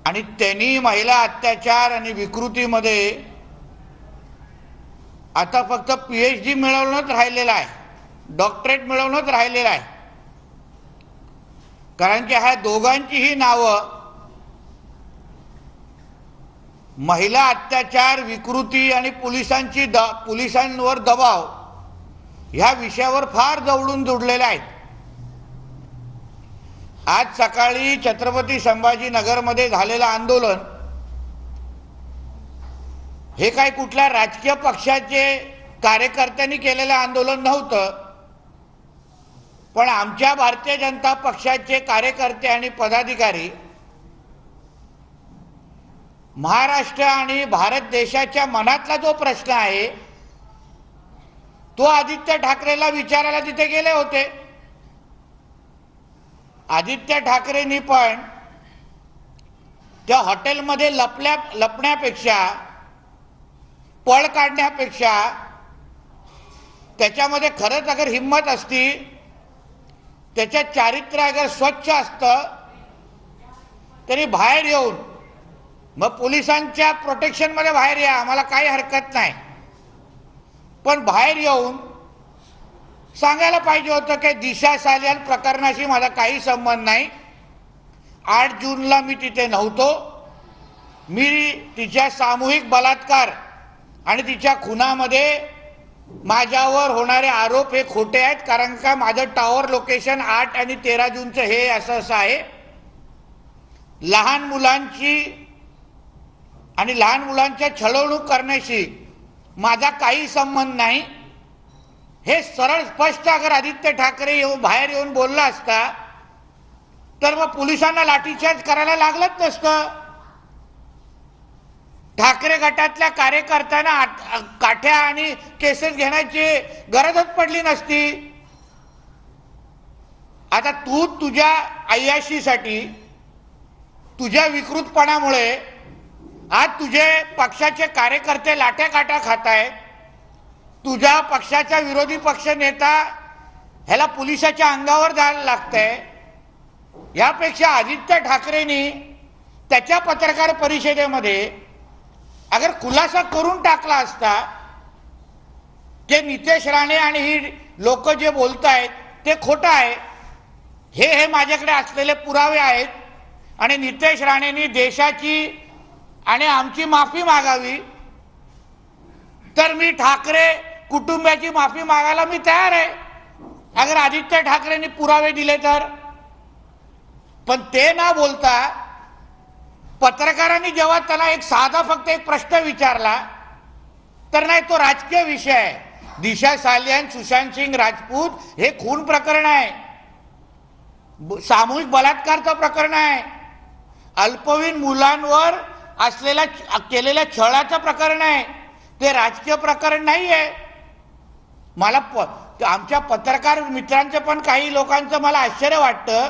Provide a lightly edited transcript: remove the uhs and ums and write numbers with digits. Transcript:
आणि त्यांनी महिला अत्याचार आणि विकृतीमध्ये आता फक्त PhD मिळवणंच राहिलेलं आहे, डॉक्टरेट मिळवणंच राहिलेलं आहे. कारण की ह्या दोघांचीही नावं महिला अत्याचार, विकृती आणि पोलिसांवर दबाव ह्या विषयावर फार जवळून जोडलेले आहेत. आज सकाळी छत्रपती संभाजीनगरमध्ये झालेलं आंदोलन हे काही कुठल्या राजकीय पक्षाचे कार्यकर्त्यांनी केलेलं आंदोलन नव्हतं, पण आमच्या भारतीय जनता पक्षाचे कार्यकर्ते आणि पदाधिकारी महाराष्ट्र आणि भारत देशाच्या मनातला जो प्रश्न आहे तो आदित्य ठाकरेला विचारायला तिथे गेले होते. आदित्य ठाकरेंनी पण त्या हॉटेलमध्ये लपण्यापेक्षा, पळ काढण्यापेक्षा त्याच्यामध्ये खरंच अगर हिम्मत असती, त्याच्या चारित्र्य अगर स्वच्छ असतं तरी बाहेर येऊन मग पोलिसांच्या प्रोटेक्शनमध्ये बाहेर या, आम्हाला काही हरकत नाही, पण बाहेर येऊन सांगायला पाहिजे होतं की दिशा सालियान प्रकरणाशी माझा काही संबंध नाही. 8 जूनला मी तिथे नव्हतो. मी तिच्या सामूहिक बलात्कार आणि तिच्या खुनामध्ये माझ्यावर होणारे आरोप हे खोटे आहेत, कारण का माझं टॉवर लोकेशन 8 आणि 13 जूनचं हे असं आहे. लहान मुलांच्या छळवणूक करण्याशी माझा काही संबंध नाही. हे सरळ स्पष्ट अगर आदित्य ठाकरे बाहेर येऊन बोलला असता तर मग पोलिसांना लाठीचार्ज करायला लागलंच नसतं. ठाकरे गटातल्या कार्यकर्त्यांना काठ्या आणि केसेस घेण्याची गरजच पडली नसती. आता तू तुझ्या अय्याशीसाठी, तुझ्या विकृतपणामुळे आज तुझे पक्षाचे कार्यकर्ते लाट्या काट्या खात आहेत. तुझ्या पक्षाचा विरोधी पक्ष नेता ह्याला पोलिसाच्या अंगावर जायला लागतंय. यापेक्षा आदित्य ठाकरेंनी त्याच्या पत्रकार परिषदेमध्ये अगर खुलासा करून टाकला असता की नितेश राणे आणि ही लोक जे बोलतायत ते खोटं आहे, हे माझ्याकडे असलेले पुरावे आहेत आणि नितेश राणेंनी देशाची आणि आमची माफी मागावी, तर मी ठाकरे कुटुंबाची माफी मागायला मी तयार आहे अगर आदित्य ठाकरेंनी पुरावे दिले तर. पण ते ना बोलता पत्रकारांनी जेव्हा त्याला एक साधा फक्त एक प्रश्न विचारला तर नाही, तो राजकीय विषय आहे. दिशा सालियान, सुशांत सिंग राजपूत हे खून प्रकरण आहे, सामूहिक बलात्कारचं प्रकरण आहे, अल्पवयीन मुलांवर केलेल्या छळाचं प्रकरण आहे, ते राजकीय प्रकरण नाही आहे. मला आमच्या पत्रकार मित्रांचं पण काही लोकांचं मला आश्चर्य वाटतं